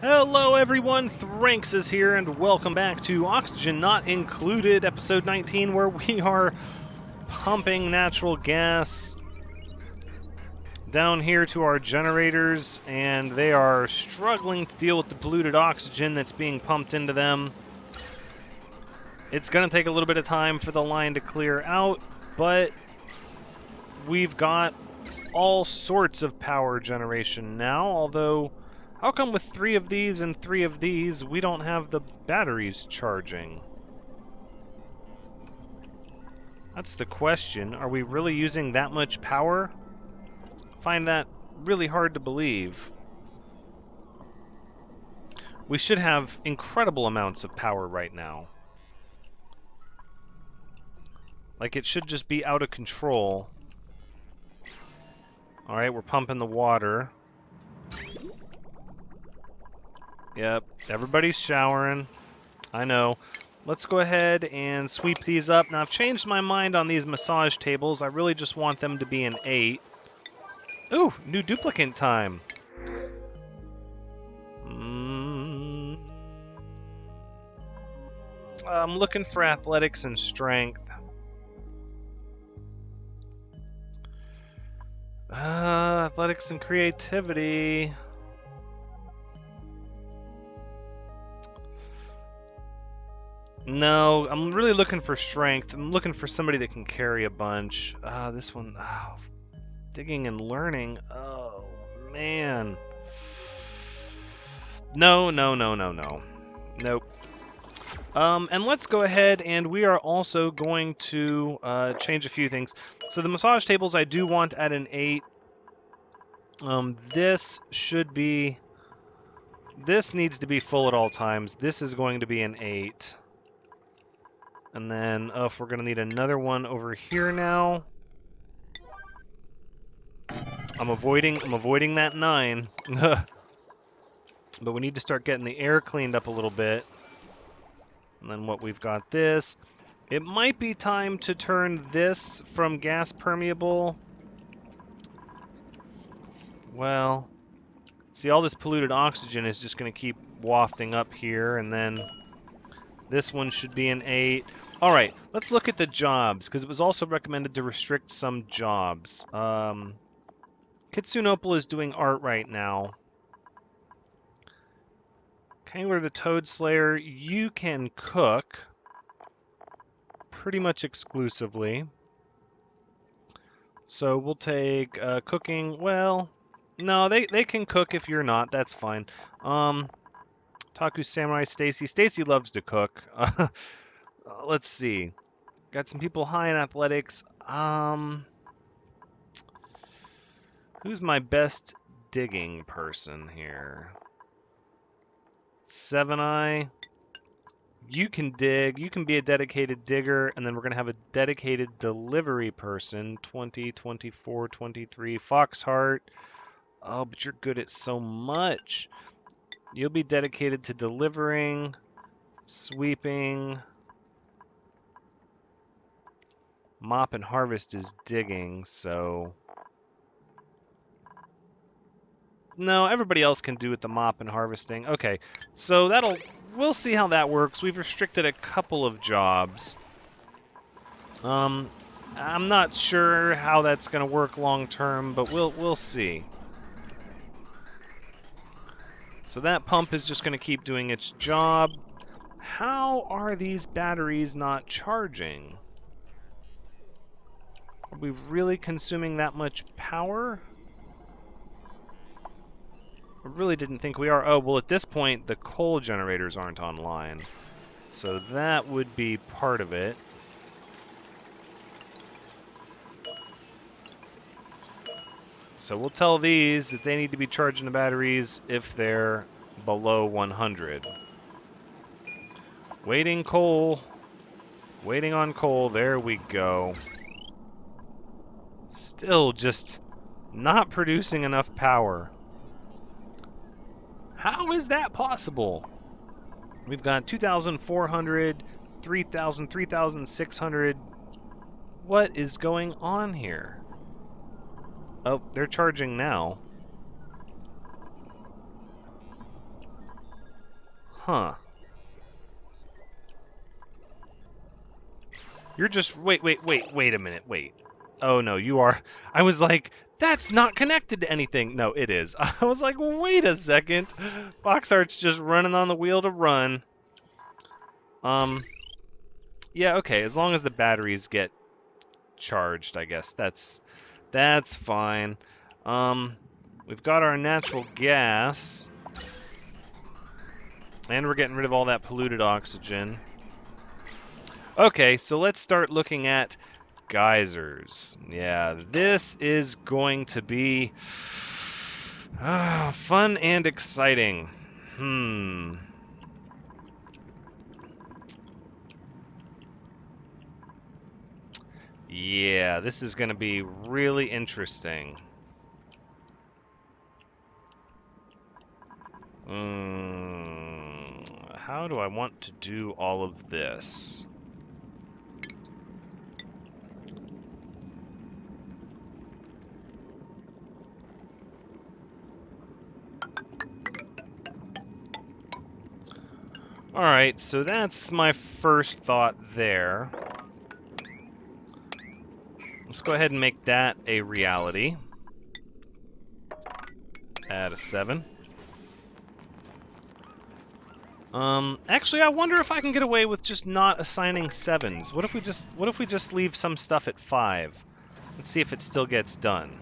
Hello everyone, Thranxes here, and welcome back to Oxygen Not Included, episode 19, where we are pumping natural gas down here to our generators, and they are struggling to deal with the polluted oxygen that's being pumped into them. It's going to take a little bit of time for the line to clear out, but we've got all sorts of power generation now, although how come with 3 of these and 3 of these, we don't have the batteries charging? That's the question. Are we really using that much power? I find that really hard to believe. We should have incredible amounts of power right now. Like, it should just be out of control. Alright, we're pumping the water. Yep, everybody's showering. I know. Let's go ahead and sweep these up. Now, I've changed my mind on these massage tables. I really just want them to be an 8. Ooh, new duplicant time. I'm looking for athletics and strength. Athletics and creativity. No, I'm really looking for strength. I'm looking for somebody that can carry a bunch. This one, digging and learning. Oh, man. No. Nope. And let's go ahead, and we are also going to change a few things. So the massage tables I do want at an 8. This needs to be full at all times. This is going to be an 8. And then, if we're going to need another one over here now. I'm avoiding that 9. But we need to start getting the air cleaned up a little bit. And then what we've got this. It might be time to turn this from gas permeable. Well, see, all this polluted oxygen is just going to keep wafting up here, and then this one should be an 8. All right, let's look at the jobs, because it was also recommended to restrict some jobs. Kitsunopal is doing art right now. Kangler the Toad Slayer, you can cook pretty much exclusively. So we'll take cooking. Well, no, they can cook if you're not. That's fine. Taku Samurai Stacy. Stacy loves to cook. Let's see. Got some people high in athletics. Who's my best digging person here? 7-Eye. You can dig. You can be a dedicated digger, and then we're going to have a dedicated delivery person. 20, 24, 23. Foxheart. Oh, but you're good at so much. You'll be dedicated to delivering, sweeping. Mop and harvest is digging, so... No, everybody else can do with the mop and harvesting. Okay, so we'll see how that works. We've restricted a couple of jobs. I'm not sure how that's going to work long term, but we'll see. So that pump is just going to keep doing its job. How are these batteries not charging? Are we really consuming that much power? I really didn't think we are. Oh, well, at this point, the coal generators aren't online. So that would be part of it. So we'll tell these that they need to be charging the batteries if they're below 100. Waiting coal. Waiting on coal. There we go. Still just not producing enough power. How is that possible? We've got 2,400, 3,000, 3,600. What is going on here? Oh, they're charging now. Huh. You're just... Wait a minute, wait. Oh, no, you are... I was like, that's not connected to anything. No, it is. I was like, wait a second. Boxart's just running on the wheel to run. Yeah, okay, as long as the batteries get charged, I guess. That's fine. We've got our natural gas. And we're getting rid of all that polluted oxygen. Okay, so let's start looking at geysers. Yeah, this is going to be fun and exciting. Yeah, this is going to be really interesting. How do I want to do all of this? Alright, so that's my first thought there. Let's go ahead and make that a reality. Add a 7. Actually, I wonder if I can get away with just not assigning 7s. What if we just leave some stuff at 5? Let's see if it still gets done.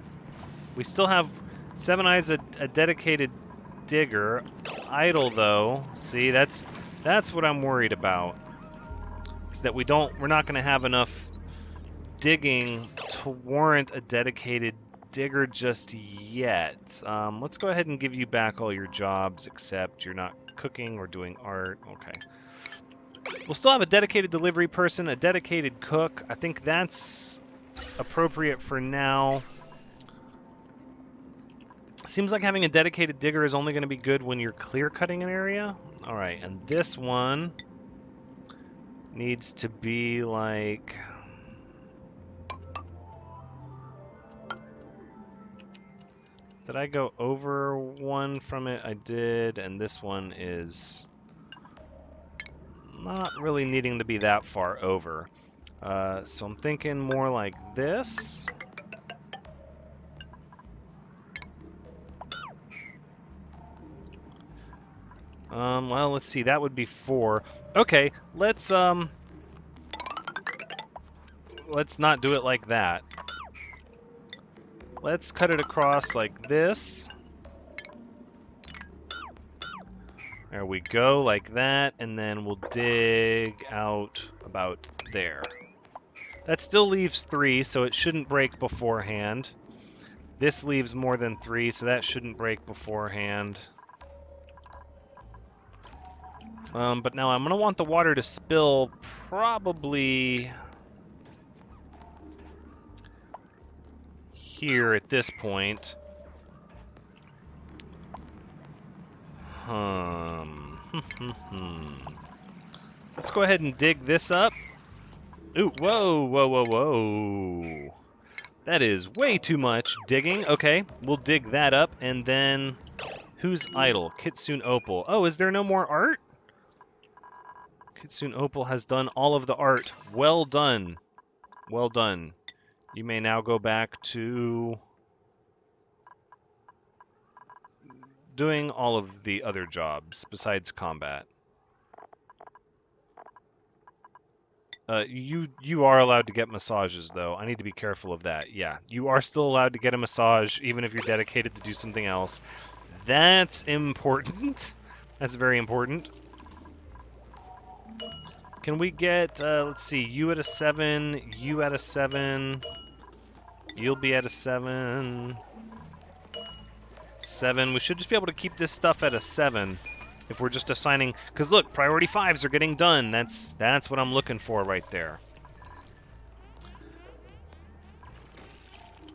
We still have 7 Eyes, a dedicated digger. Idle though. See, that's what I'm worried about. Is that we're not going to have enough digging to warrant a dedicated digger just yet. Let's go ahead and give you back all your jobs, except you're not cooking or doing art. Okay. We'll still have a dedicated delivery person, a dedicated cook. I think that's appropriate for now. Seems like having a dedicated digger is only going to be good when you're clear-cutting an area. Alright, and this one needs to be like... Did I go over one from it? I did, and this one is not really needing to be that far over. So I'm thinking more like this. Well, let's see, that would be 4. Okay, let's not do it like that. Let's cut it across like this. There we go, like that, and then we'll dig out about there. That still leaves 3, so it shouldn't break beforehand. This leaves more than 3, so that shouldn't break beforehand. But now I'm going to want the water to spill probably here at this point. Let's go ahead and dig this up. Ooh, whoa, whoa, whoa, whoa. That is way too much digging. Okay, we'll dig that up, and then... Who's idle? Kitsune Opal. Oh, is there no more art? Kitsune Opal has done all of the art. Well done. Well done. You may now go back to doing all of the other jobs besides combat. You are allowed to get massages, though. I need to be careful of that. Yeah, you are still allowed to get a massage, even if you're dedicated to do something else. That's important. That's very important. Can we get, let's see, you at a 7, you at a 7, you'll be at a 7, 7. We should just be able to keep this stuff at a 7 if we're just assigning, because look, priority 5s are getting done. That's what I'm looking for right there.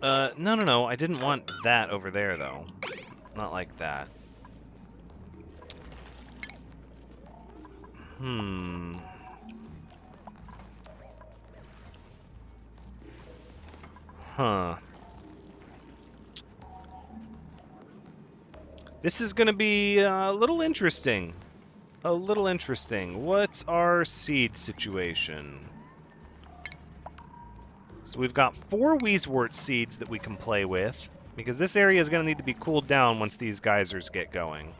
No, I didn't want that over there, though. Not like that. Huh. This is going to be a little interesting. a little interesting. What's our seed situation? So we've got 4 Wheezewort seeds that we can play with, because this area is going to need to be cooled down once these geysers get going.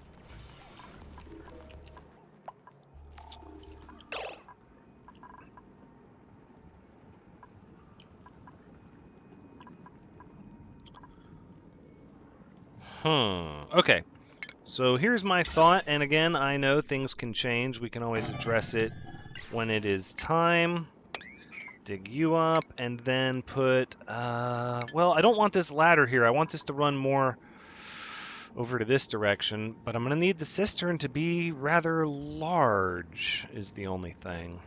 Okay. So here's my thought, and again, I know things can change. We can always address it when it is time. Dig you up, and then put, well, I don't want this ladder here. I want this to run more over to this direction, but I'm going to need the cistern to be rather large, is the only thing.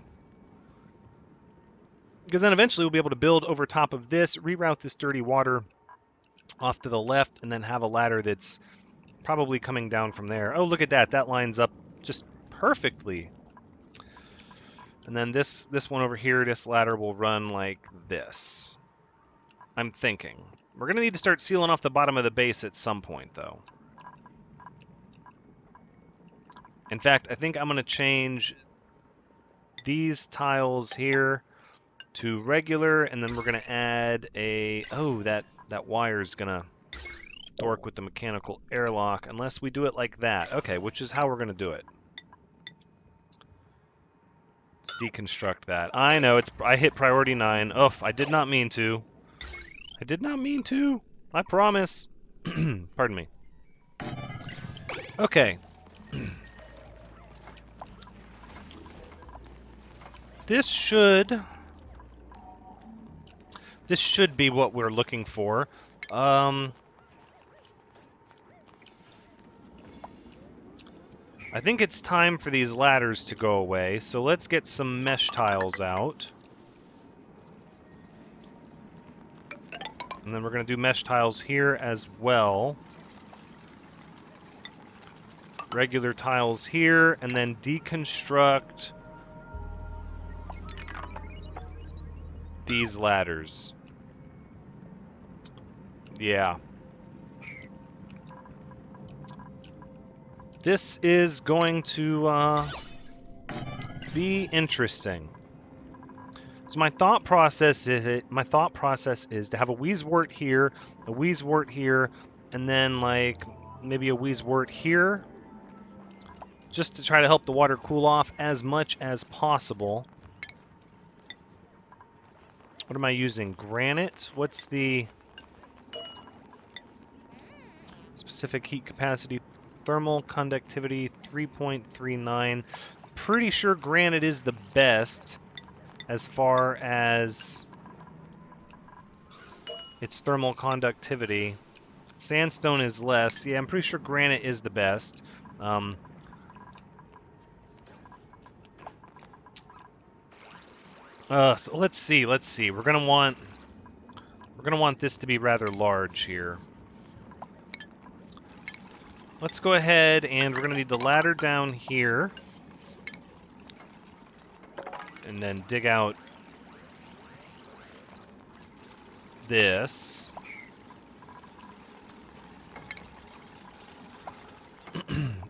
Because then eventually we'll be able to build over top of this, reroute this dirty water off to the left, and then have a ladder that's probably coming down from there. Oh, look at that. That lines up just perfectly. And then this one over here, this ladder will run like this. I'm thinking. We're going to need to start sealing off the bottom of the base at some point, though. In fact, I think I'm going to change these tiles here to regular, and then we're going to add a... Oh, that wire's going to dork with the mechanical airlock, unless we do it like that. Okay, which is how we're going to do it. Let's deconstruct that. I know, I hit priority 9. Oh, I did not mean to. I did not mean to. I promise. Pardon me. Okay. This should be what we're looking for. I think it's time for these ladders to go away, so let's get some mesh tiles out. And then we're going to do mesh tiles here as well. Regular tiles here, and then deconstruct these ladders. Yeah. This is going to be interesting. So my thought process is to have a Wheezewort here, a Wheezewort here, and then like maybe a Wheezewort here, just to try to help the water cool off as much as possible. What am I using? Granite? What's the specific heat capacity? Thermal conductivity 3.39. Pretty sure granite is the best as far as its thermal conductivity. Sandstone is less. Yeah, I'm pretty sure granite is the best. So let's see. We're gonna want this to be rather large here. Let's go ahead, and we're going to need the ladder down here. And then dig out this.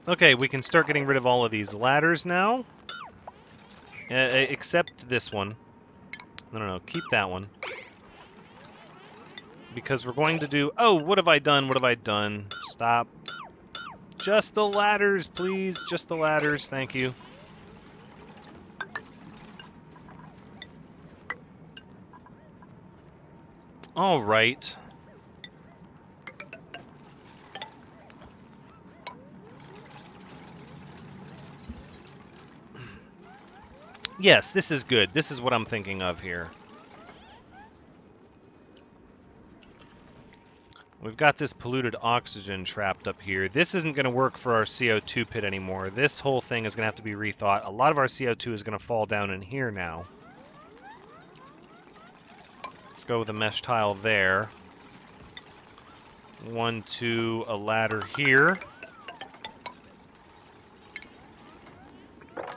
Okay, we can start getting rid of all of these ladders now. Except this one. No, keep that one. Because we're going to do... Oh, what have I done? What have I done? Stop. Just the ladders, please. Just the ladders. Thank you. All right. Yes, this is good. This is what I'm thinking of here. We've got this polluted oxygen trapped up here. This isn't going to work for our CO2 pit anymore. This whole thing is going to have to be rethought. A lot of our CO2 is going to fall down in here now. Let's go with a mesh tile there. 1, 2, a ladder here.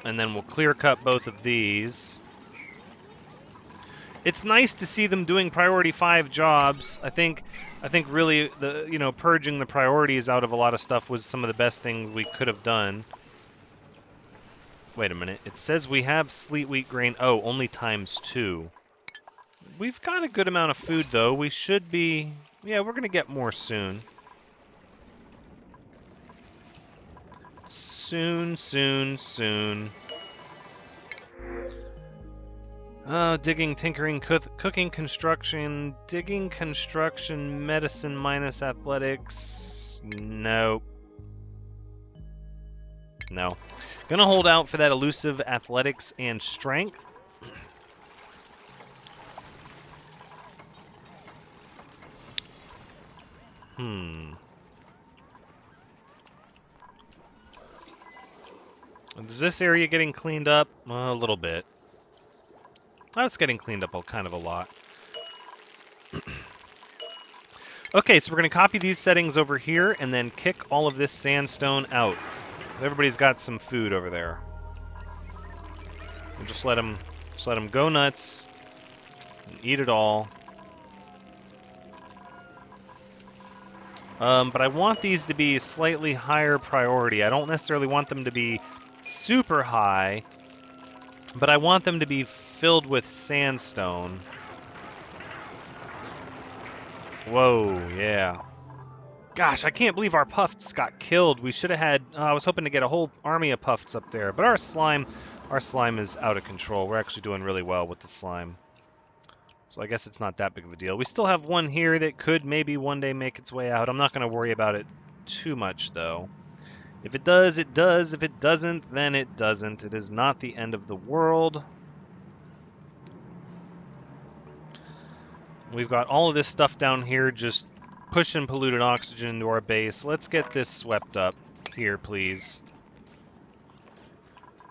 And then we'll clear cut both of these. It's nice to see them doing priority 5 jobs. I think really purging the priorities out of a lot of stuff was some of the best things we could have done. Wait a minute. It says we have sleet wheat grain. Oh, only ×2. We've got a good amount of food, though. We should be... Yeah, we're going to get more soon. Soon, soon, soon. Digging, tinkering, cooking, construction. Digging, construction, medicine minus athletics. Nope. No. Gonna hold out for that elusive athletics and strength. Is this area getting cleaned up? A little bit. Oh, it's getting cleaned up kind of a lot. Okay, so we're going to copy these settings over here and then kick all of this sandstone out. Everybody's got some food over there. We'll just let them go nuts and eat it all. But I want these to be slightly higher priority. I don't necessarily want them to be super high, but I want them to be filled with sandstone. Whoa, yeah. Gosh, I can't believe our puffs got killed. We should have had... I was hoping to get a whole army of puffs up there, but our slime is out of control. We're actually doing really well with the slime. So I guess it's not that big of a deal. We still have one here that could maybe one day make its way out. I'm not going to worry about it too much, though. If it does, it does. If it doesn't, then it doesn't. It is not the end of the world. We've got all of this stuff down here just pushing polluted oxygen into our base. Let's get this swept up here, please.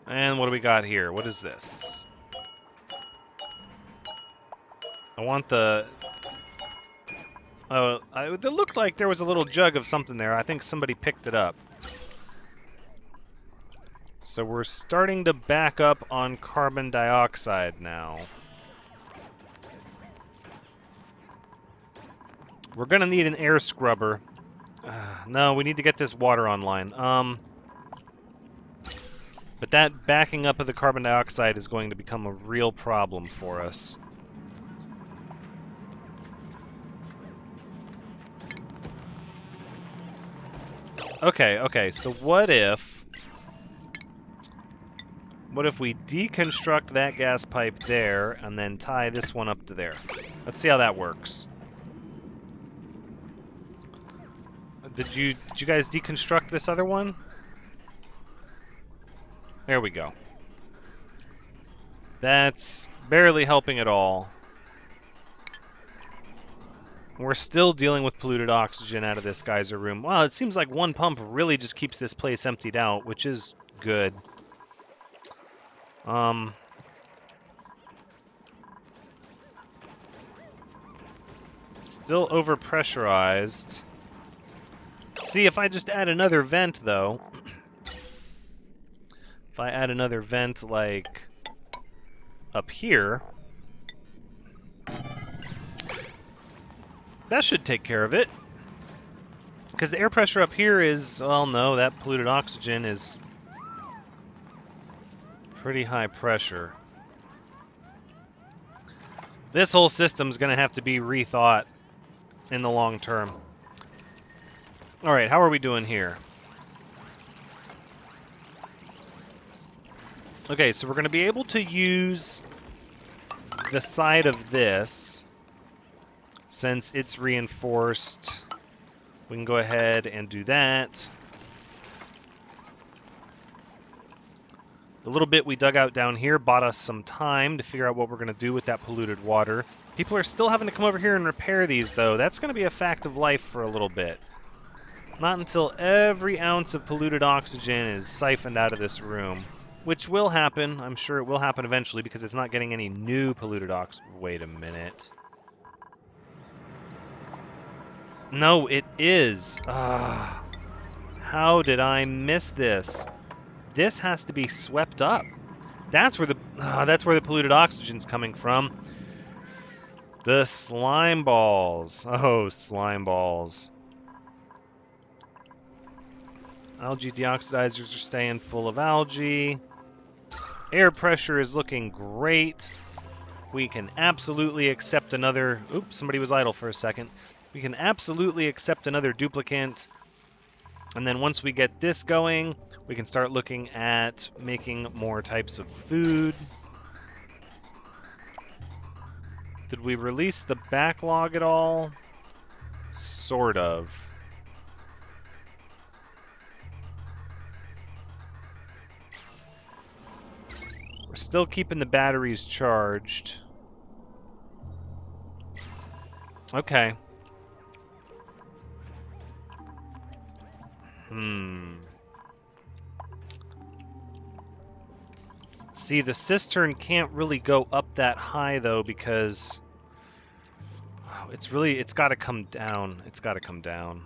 And what do we got here? What is this? I want the... Oh, it looked like there was a little jug of something there. I think somebody picked it up. So we're starting to back up on carbon dioxide now. We're going to need an air scrubber. No, we need to get this water online. But that backing up of the carbon dioxide is going to become a real problem for us. Okay, so what if we deconstruct that gas pipe there and then tie this one up to there? Let's see how that works. Did you guys deconstruct this other one? There we go. That's barely helping at all. We're still dealing with polluted oxygen out of this geyser room. Well, it seems like one pump really just keeps this place emptied out, which is good. Still overpressurized. See, if I just add another vent, though... If I add another vent, like... up here... that should take care of it. Because the air pressure up here is... well, no, that polluted oxygen is... pretty high pressure. This whole system's going to have to be rethought in the long term. Alright, how are we doing here? Okay, so we're going to be able to use the side of this, since it's reinforced. We can go ahead and do that. The little bit we dug out down here bought us some time to figure out what we're going to do with that polluted water. People are still having to come over here and repair these, though. That's going to be a fact of life for a little bit. Not until every ounce of polluted oxygen is siphoned out of this room. Which will happen. I'm sure it will happen eventually because it's not getting any new polluted oxygen. Wait a minute. No, it is. How did I miss this? This has to be swept up. That's where the polluted oxygen's coming from. The slime balls. Oh, slime balls. Algae deoxidizers are staying full of algae. Air pressure is looking great. We can absolutely accept another... Oops, somebody was idle for a second. We can absolutely accept another duplicant. And then once we get this going, we can start looking at making more types of food. Did we release the backlog at all? Sort of. We're still keeping the batteries charged. Okay. See, the cistern can't really go up that high, though, because... it's got to come down. It's got to come down.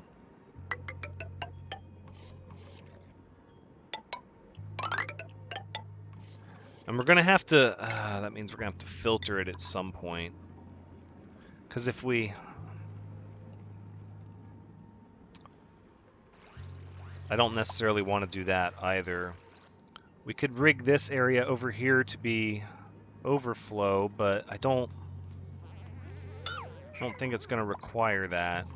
And we're going to have to... that means we're going to have to filter it at some point. Because if we... I don't necessarily want to do that either. We could rig this area over here to be overflow, but I don't think it's going to require that.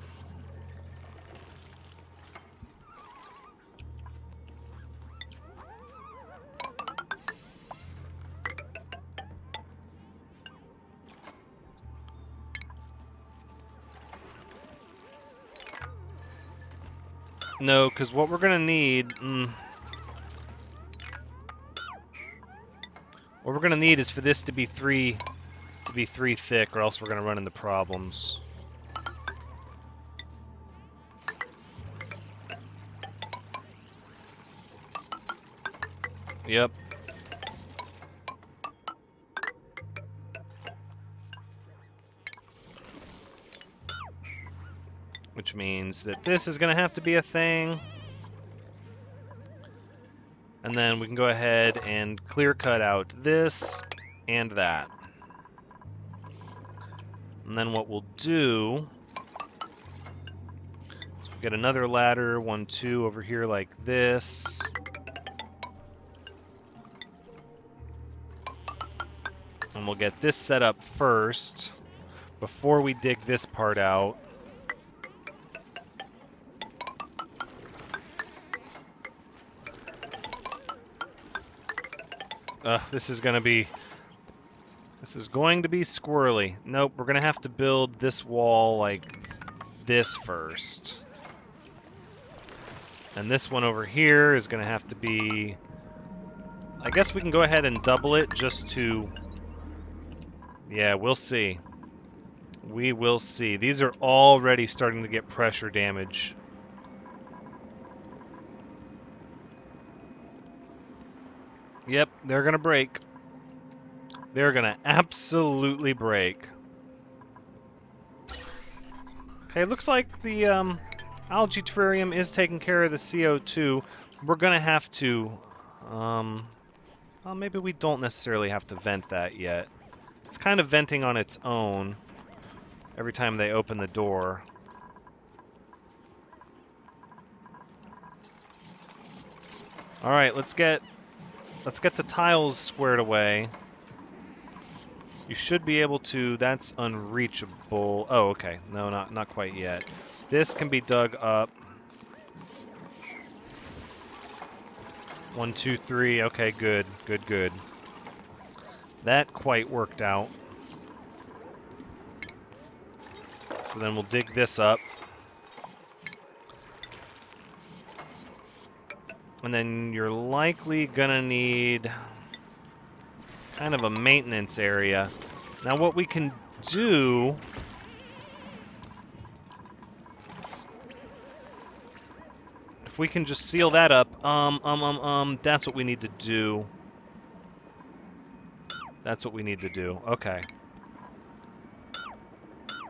No, because what we're going to need... what we're going to need is for this to be three thick, or else we're going to run into problems. Yep. Which means that this is going to have to be a thing. And then we can go ahead and clear cut out this and that. And then what we'll do is we'll get another ladder, 1, 2 over here like this. And we'll get this set up first before we dig this part out. This is going to be squirrely. Nope, we're going to have to build this wall like this first. And this one over here is going to have to be... I guess we can go ahead and double it just to... Yeah, we'll see. We will see. These are already starting to get pressure damage. Yep, they're going to break. They're going to absolutely break. Okay, looks like the algae terrarium is taking care of the CO2. We're going to have to... well, maybe we don't necessarily have to vent that yet. It's kind of venting on its own every time they open the door. All right, let's get the tiles squared away. You should be able to... That's unreachable. Oh, okay. No, not quite yet. This can be dug up. 1, 2, 3. Okay, good. Good. That quite worked out. So then we'll dig this up. And then you're likely gonna need kind of a maintenance area. Now what we can do... If we can just seal that up, that's what we need to do. That's what we need to do. Okay.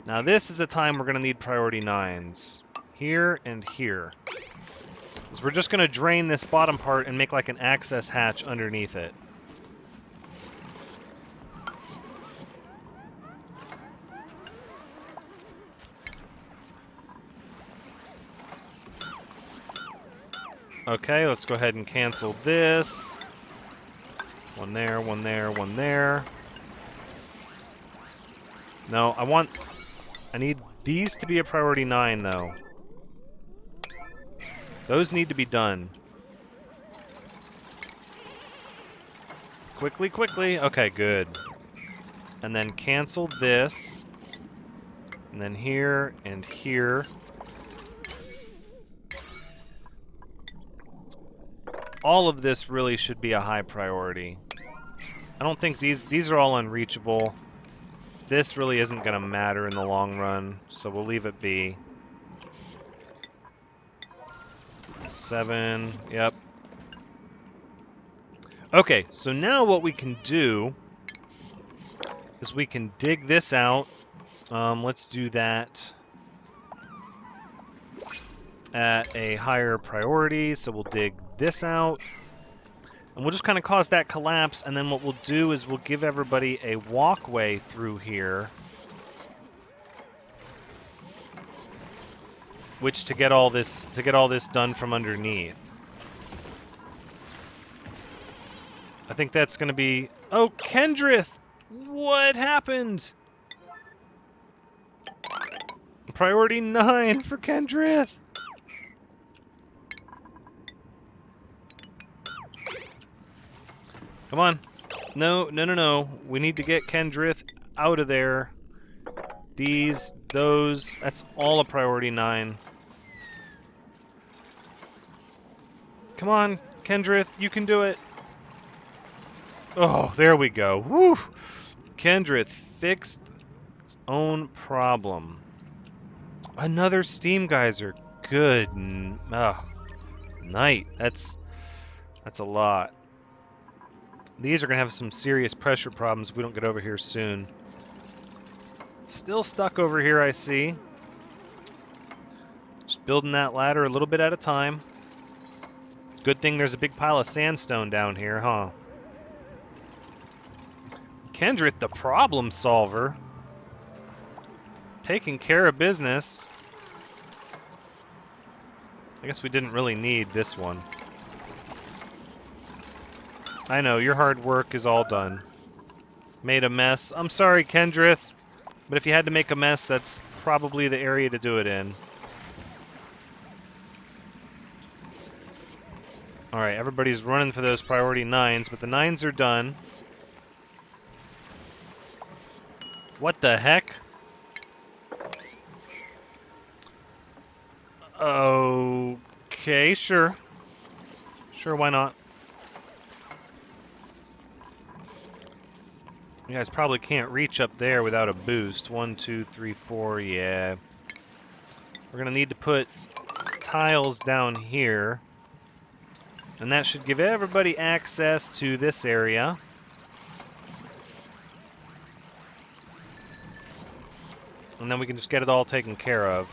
Now this is a time we're gonna need priority 9s. Here and here. So we're just going to drain this bottom part and make like an access hatch underneath it. Okay, let's go ahead and cancel this. One there, one there, one there. No, I need these to be a priority 9, though. Those need to be done. Quickly, quickly. Okay, good. And then cancel this. And then here and here. All of this really should be a high priority. I don't think these are all unreachable. This really isn't going to matter in the long run, so we'll leave it be. 7, yep. Okay, so now what we can do is we can dig this out. Let's do that at a higher priority, so we'll dig this out. And we'll just kind of cause that collapse, and then what we'll do is we'll give everybody a walkway through here. Which to get all this done from underneath. I think that's going to be... Oh, Kendrith! What happened? Priority 9 for Kendrith! Come on. No, no, no, no. We need to get Kendrith out of there. These, those, that's all a priority 9. Come on, Kendrith, you can do it. Oh, there we go. Woo! Kendrith fixed its own problem. Another steam geyser. Good night. That's a lot. These are going to have some serious pressure problems if we don't get over here soon. Still stuck over here, I see. Just building that ladder a little bit at a time. Good thing there's a big pile of sandstone down here, huh? Kendrith, the problem solver. Taking care of business. I guess we didn't really need this one. I know, your hard work is all done. Made a mess. I'm sorry, Kendrith. But if you had to make a mess, that's probably the area to do it in. Alright, everybody's running for those priority 9s, but the 9s are done. What the heck? Okay, sure. Sure, why not? You guys probably can't reach up there without a boost. 1, 2, 3, 4, yeah. We're gonna need to put tiles down here. And that should give everybody access to this area. And then we can just get it all taken care of.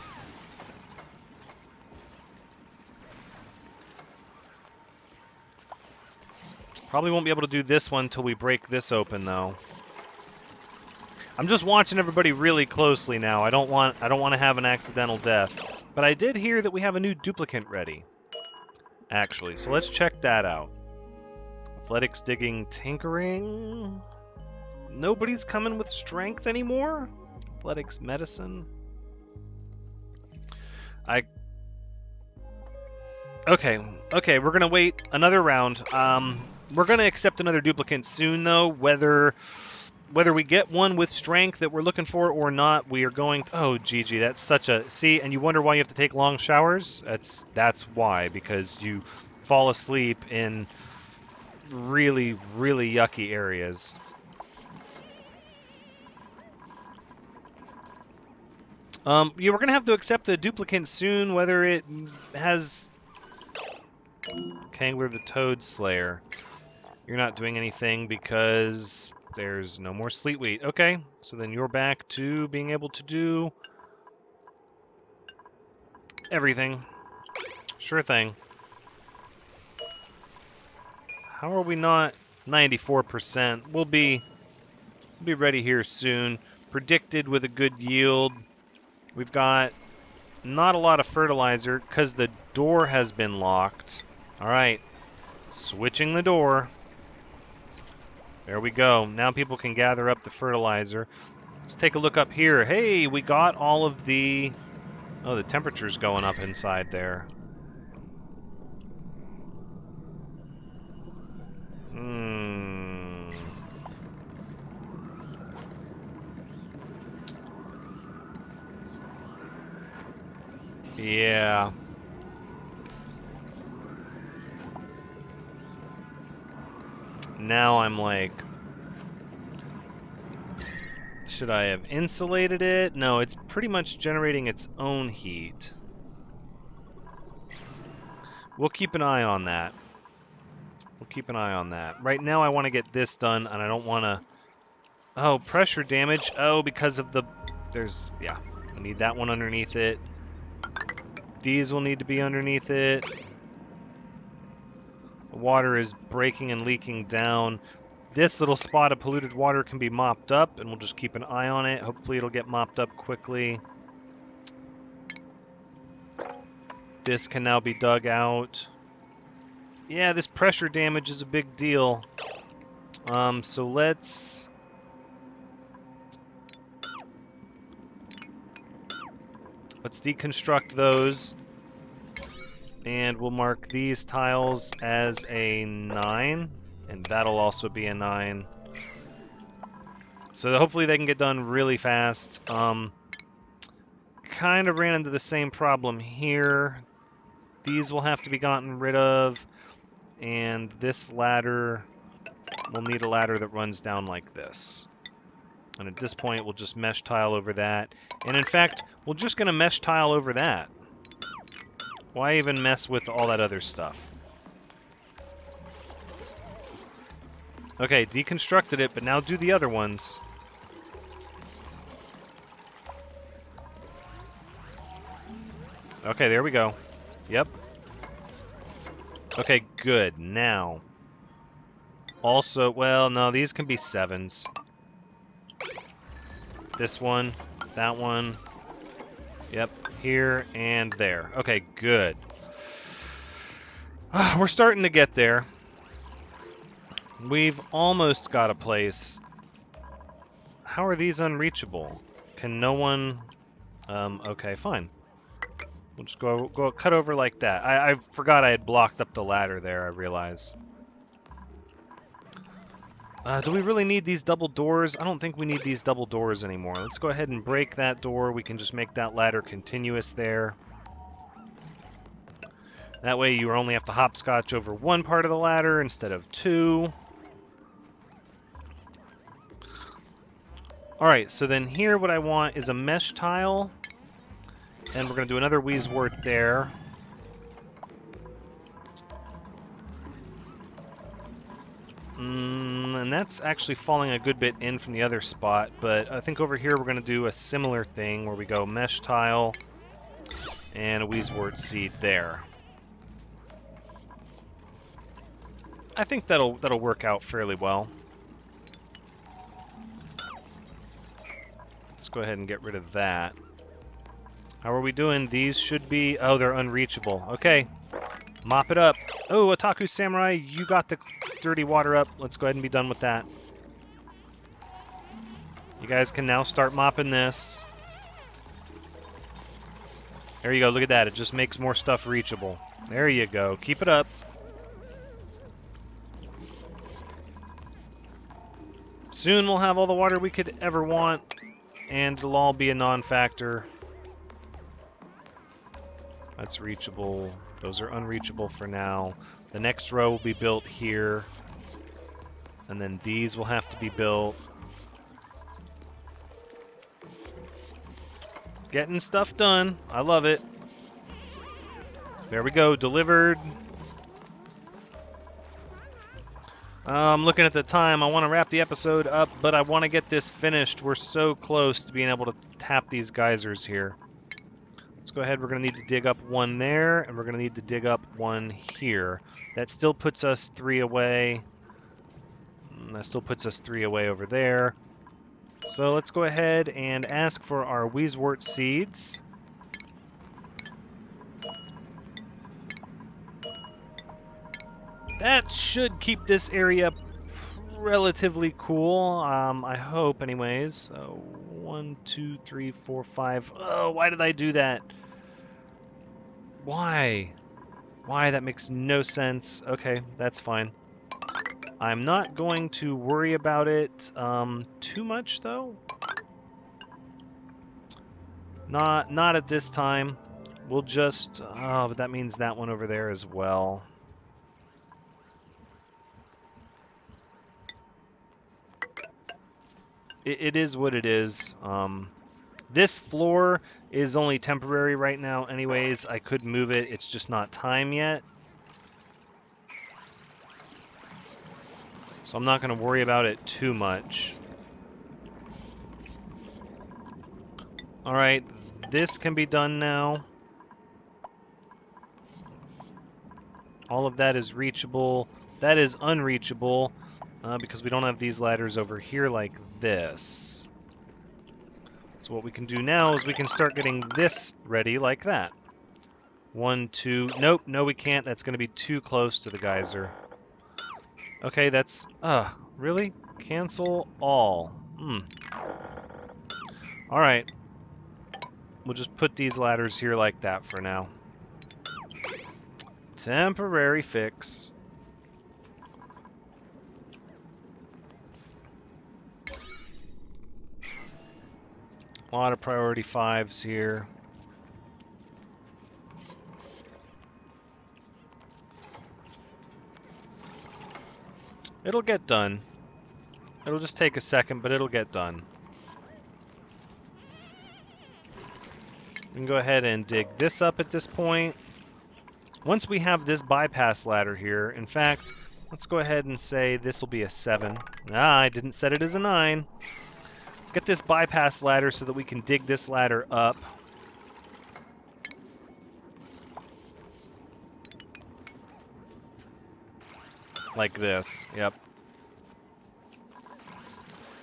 Probably won't be able to do this one until we break this open, though. I'm just watching everybody really closely now. I don't want to have an accidental death. But I did hear that we have a new duplicant ready. Actually, so let's check that out. Athletics, digging, tinkering. Nobody's coming with strength anymore? Athletics, medicine. Okay, we're gonna wait another round. We're gonna accept another duplicant soon, though. Whether we get one with strength that we're looking for or not, we are going to... Oh, GG, that's such a... See, and you wonder why you have to take long showers? That's why, because you fall asleep in really, really yucky areas. Yeah, we're going to have to accept a duplicant soon, whether it has... Kangler the Toad Slayer. You're not doing anything because... There's no more sleet wheat. Okay, so then you're back to being able to do everything. Sure thing. How are we not 94%? We'll be ready here soon. Predicted with a good yield. We've got not a lot of fertilizer because the door has been locked. All right, switching the door. There we go. Now people can gather up the fertilizer. Let's take a look up here. Hey, we got all of the... Oh, the temperature's going up inside there. Yeah. Now I'm like... Should I have insulated it? No, it's pretty much generating its own heat. We'll keep an eye on that. We'll keep an eye on that. Right now I want to get this done, and I don't want to... Oh, pressure damage. Oh, because of the... There's... Yeah, I need that one underneath it. These will need to be underneath it. The water is breaking and leaking down. This little spot of polluted water can be mopped up, and we'll just keep an eye on it. Hopefully it'll get mopped up quickly. This can now be dug out. Yeah, this pressure damage is a big deal. So let's deconstruct those. And we'll mark these tiles as a 9. And that'll also be a 9. So hopefully they can get done really fast. Kind of ran into the same problem here. These will have to be gotten rid of. And this ladder, we'll need a ladder that runs down like this. And at this point, we'll just mesh tile over that. And in fact, we're just going to mesh tile over that. Why even mess with all that other stuff? Okay, deconstructed it, but now do the other ones. Okay, there we go. Yep. Okay, good. Now. Also, well, no, these can be 7s. This one, that one. Yep, here and there. Okay, good. We're starting to get there. We've almost got a place. How are these unreachable? Can no one... okay, fine. We'll just go cut over like that. I forgot I had blocked up the ladder there, I realize. Do we really need these double doors? I don't think we need these double doors anymore. Let's go ahead and break that door. We can just make that ladder continuous there. That way you only have to hopscotch over one part of the ladder instead of 2. Alright, so then here what I want is a mesh tile. And we're going to do another Wheezewort there. And that's actually falling a good bit in from the other spot, but I think over here we're going to do a similar thing where we go mesh tile and a Wheezewort seed there. I think that'll work out fairly well. Let's go ahead and get rid of that. How are we doing? These should be... Oh, they're unreachable. Okay. Mop it up. Oh, Otaku Samurai, you got the dirty water up. Let's go ahead and be done with that. You guys can now start mopping this. There you go. Look at that. It just makes more stuff reachable. There you go. Keep it up. Soon we'll have all the water we could ever want, and it'll all be a non-factor. That's reachable. Those are unreachable for now. The next row will be built here. And then these will have to be built. Getting stuff done. I love it. There we go. Delivered. I'm looking at the time. I want to wrap the episode up, but I want to get this finished. We're so close to being able to tap these geysers here. Let's go ahead. We're going to need to dig up one there, and we're going to need to dig up one here. That still puts us 3 away. That still puts us 3 away over there. So let's go ahead and ask for our Wheezewort seeds. That should keep this area relatively cool. I hope, anyways. 1, 2, 3, 4, 5. Oh, why did I do that? Why? Why? That makes no sense. Okay, that's fine. I'm not going to worry about it too much, though. Not at this time. We'll just... Oh, but that means that one over there as well. It is what it is. This floor is only temporary right now anyways. I could move it. It's just not time yet. So I'm not going to worry about it too much. Alright, this can be done now. All of that is reachable. That is unreachable because we don't have these ladders over here like this. So what we can do now is we can start getting this ready like that. 1, 2... Nope, no we can't. That's going to be too close to the geyser. Okay, that's... really? Cancel all. Alright. We'll just put these ladders here like that for now. Temporary fix. A lot of priority 5s here. It'll get done. It'll just take a second, but it'll get done. We can go ahead and dig this up at this point. Once we have this bypass ladder here, in fact, let's go ahead and say this will be a 7. I didn't set it as a 9. Get this bypass ladder so that we can dig this ladder up. Like this, yep.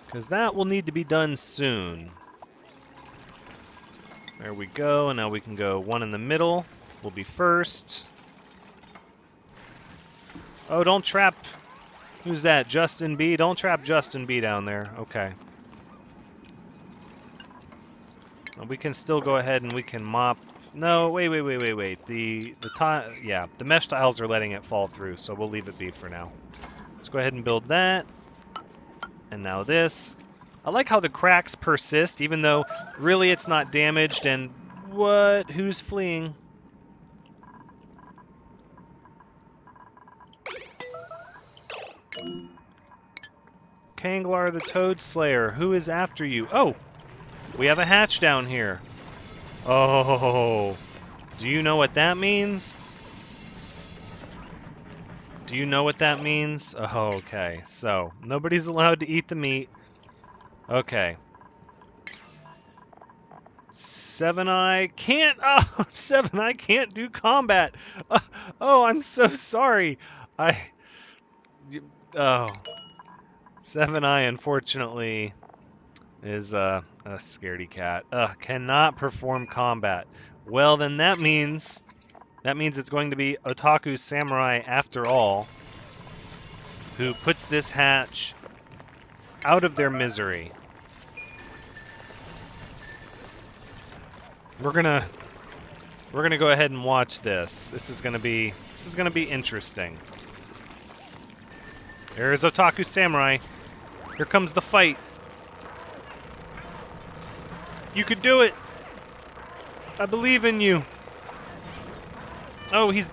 Because that will need to be done soon. There we go, and now we can go 1 in the middle. Will be first. Oh, don't trap... Who's that? Justin B? Don't trap Justin B down there. Okay. We can still go ahead and we can mop... No, wait. The mesh tiles are letting it fall through, so we'll leave it be for now. Let's go ahead and build that. And now this. I like how the cracks persist, even though really it's not damaged. And what? Who's fleeing? Kanglar the Toad Slayer. Who is after you? Oh! We have a hatch down here. Oh, do you know what that means? Do you know what that means? Oh, okay. So, nobody's allowed to eat the meat. Okay. 7-Eye can't... Oh, 7-Eye can't do combat. Oh, I'm so sorry. Oh. 7-Eye, unfortunately... is a scaredy cat. Cannot perform combat. Well, then that means it's going to be Otaku Samurai after all, who puts this hatch out of their misery. We're gonna go ahead and watch this. This is gonna be interesting. There's Otaku Samurai. Here comes the fight. You could do it! I believe in you! Oh, he's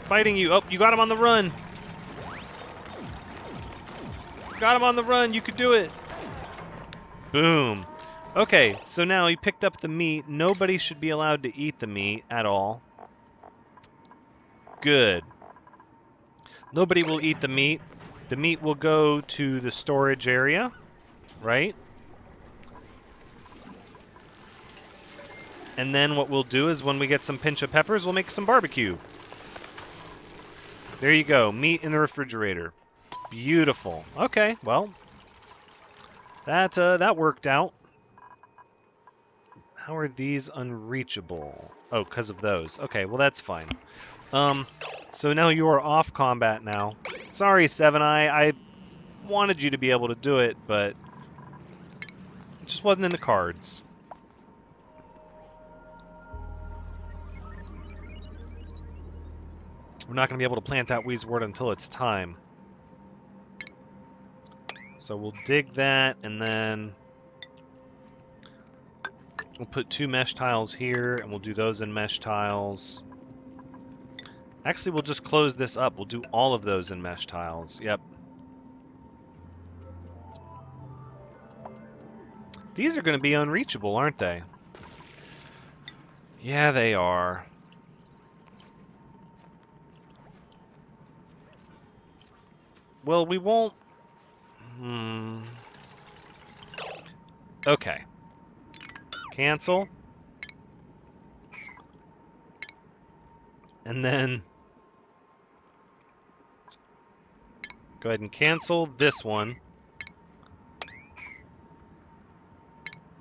fighting you. Oh, you got him on the run! Got him on the run! You could do it! Boom. Okay, so now you picked up the meat. Nobody should be allowed to eat the meat at all. Good. Nobody will eat the meat. The meat will go to the storage area, right? And then what we'll do is when we get some pinch of peppers, we'll make some barbecue. There you go. Meat in the refrigerator. Beautiful. Okay, well, that worked out. How are these unreachable? Oh, because of those. Okay, well, that's fine. So now you are off combat now. Sorry, 7-Eye. wanted you to be able to do it, but it just wasn't in the cards. We're not going to be able to plant that wheezewort until it's time. So we'll dig that, and then we'll put 2 mesh tiles here, and we'll do those in mesh tiles. Actually, we'll just close this up. We'll do all of those in mesh tiles. Yep. These are going to be unreachable, aren't they? Yeah, they are. Well, we won't... Okay. Cancel. And then... go ahead and cancel this one.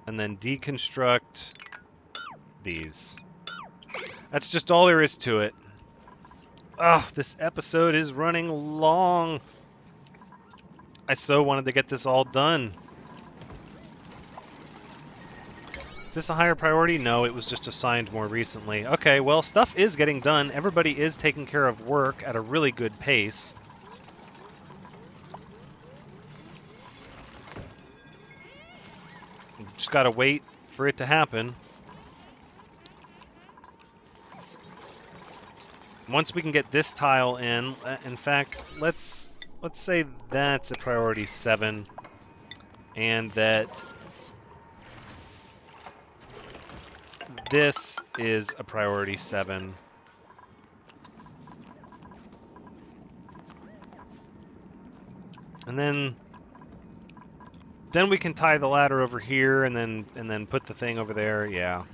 And then deconstruct these. That's just all there is to it. Oh, this episode is running long. I so wanted to get this all done. Is this a higher priority? No, it was just assigned more recently. Okay, well, stuff is getting done. Everybody is taking care of work at a really good pace. Just gotta wait for it to happen. Once we can get this tile in fact, let's say that's a priority 7, and that this is a priority 7. And then we can tie the ladder over here, and then put the thing over there. Yeah.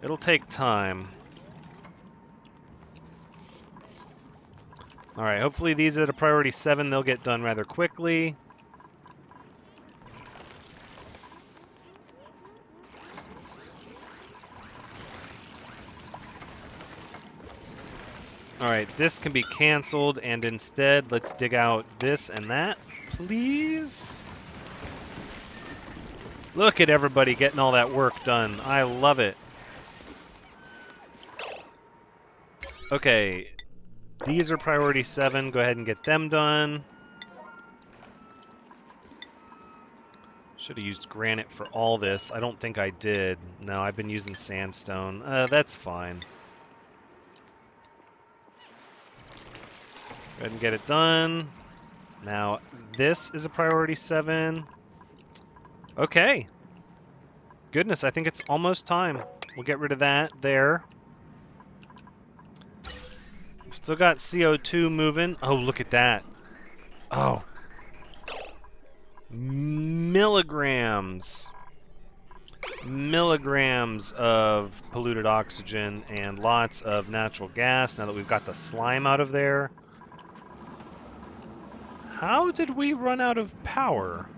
It'll take time. Alright, hopefully these at a priority 7, they'll get done rather quickly. Alright, this can be canceled, and instead, let's dig out this and that, please. Look at everybody getting all that work done. I love it. Okay, these are priority 7. Go ahead and get them done. Should have used granite for all this. I don't think I did. No, I've been using sandstone. That's fine. Go ahead and get it done. Now, this is a priority 7. Okay. Goodness, I think it's almost time. We'll get rid of that there. Still got CO2 moving. Oh, look at that. Oh. Milligrams. Milligrams of polluted oxygen and lots of natural gas now that we've got the slime out of there. How did we run out of power?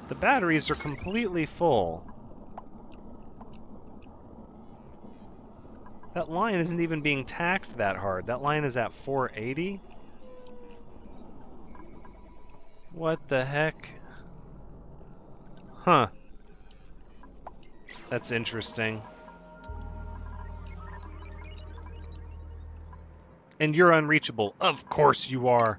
The batteries are completely full. That line isn't even being taxed that hard. That line is at 480? What the heck? Huh. That's interesting. And you're unreachable. Of course you are.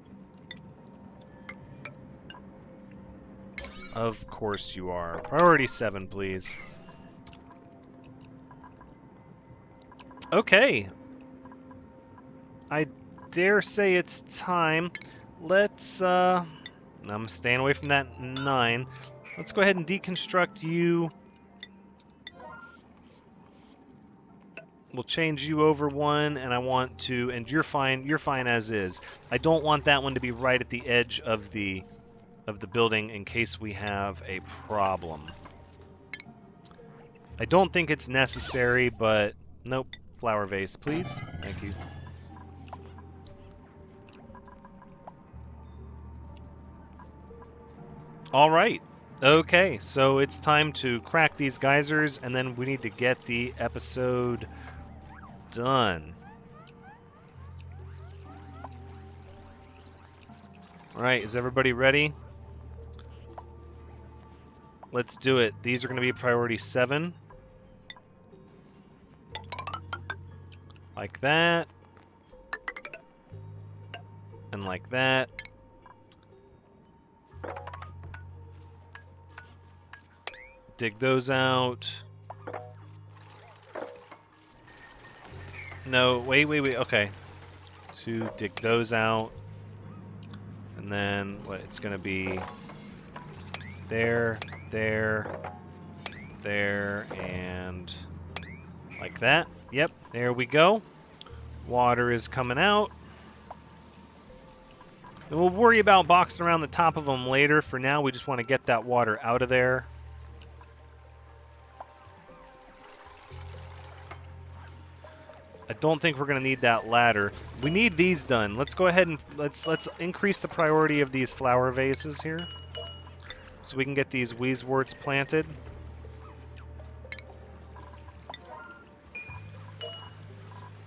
Of course you are. Priority 7, please. Okay. I dare say it's time. Let's, I'm staying away from that 9. Let's go ahead and deconstruct you. We'll change you over 1, and I want to, and you're fine as is. I don't want that one to be right at the edge of the building in case we have a problem. I don't think it's necessary, but nope. Flower vase, please. Thank you. All right. Okay, so it's time to crack these geysers, and then we need to get the episode done. Alright, is everybody ready? Let's do it. These are going to be priority 7. Like that. And like that. Dig those out. No, wait, okay. To dig those out. And then, what, it's going to be there, and like that. Yep, there we go. Water is coming out. And we'll worry about boxing around the top of them later. For now, we just want to get that water out of there. I don't think we're going to need that ladder. We need these done. Let's go ahead and let's increase the priority of these flower vases here, so we can get these weezeworts planted.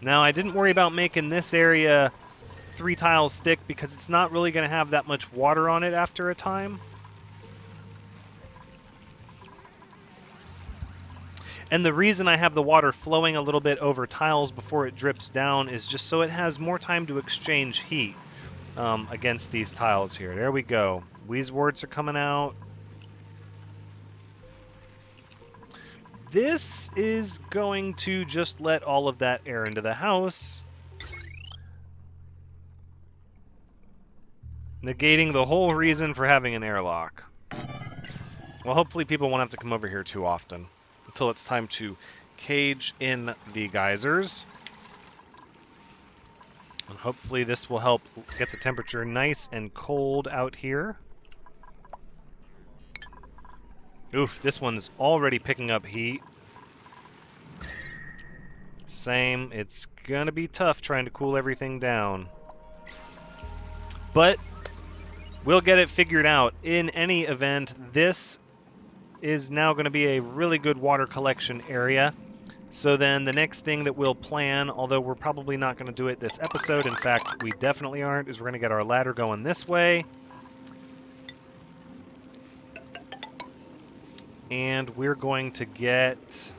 Now, I didn't worry about making this area 3 tiles thick because it's not really going to have that much water on it after a time. And the reason I have the water flowing a little bit over tiles before it drips down is just so it has more time to exchange heat against these tiles here. There we go. Weezeworts are coming out. This is going to just let all of that air into the house, negating the whole reason for having an airlock. Well, hopefully people won't have to come over here too often until it's time to cage in the geysers. And hopefully this will help get the temperature nice and cold out here. Oof, this one's already picking up heat. Same, it's gonna be tough trying to cool everything down. But we'll get it figured out. In any event, this is now going to be a really good water collection area. So then the next thing that we'll plan, although we're probably not going to do it this episode, in fact, we definitely aren't, is we're going to get our ladder going this way. And we're going to get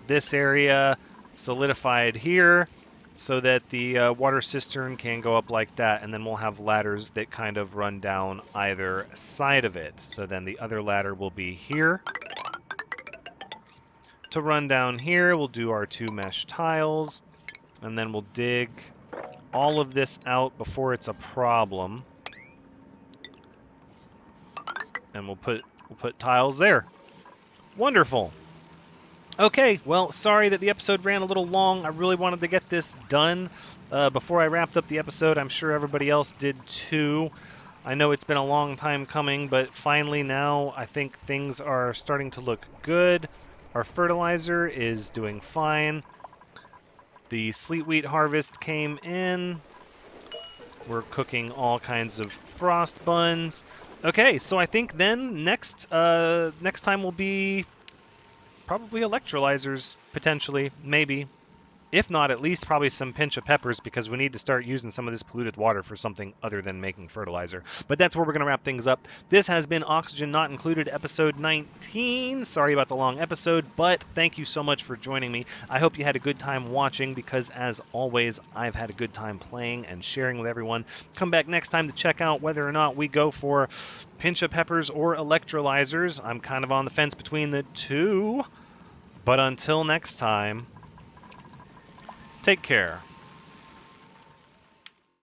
this area solidified here so that the water cistern can go up like that, and then we'll have ladders that kind of run down either side of it. So then the other ladder will be here. To run down here, we'll do our 2 mesh tiles, and then we'll dig all of this out before it's a problem. And we'll put tiles there. Wonderful. Okay, well, sorry that the episode ran a little long. I really wanted to get this done before I wrapped up the episode. I'm sure everybody else did too. I know it's been a long time coming, but finally now I think things are starting to look good. Our fertilizer is doing fine. The sleet wheat harvest came in. We're cooking all kinds of frost buns. Okay, so I think then next time will be probably electrolyzers, potentially, maybe. If not, at least probably some pinch of peppers, because we need to start using some of this polluted water for something other than making fertilizer. But that's where we're going to wrap things up. This has been Oxygen Not Included, episode 19. Sorry about the long episode, but thank you so much for joining me. I hope you had a good time watching, because as always, I've had a good time playing and sharing with everyone. Come back next time to check out whether or not we go for pinch of peppers or electrolyzers. I'm kind of on the fence between the two. But until next time, take care.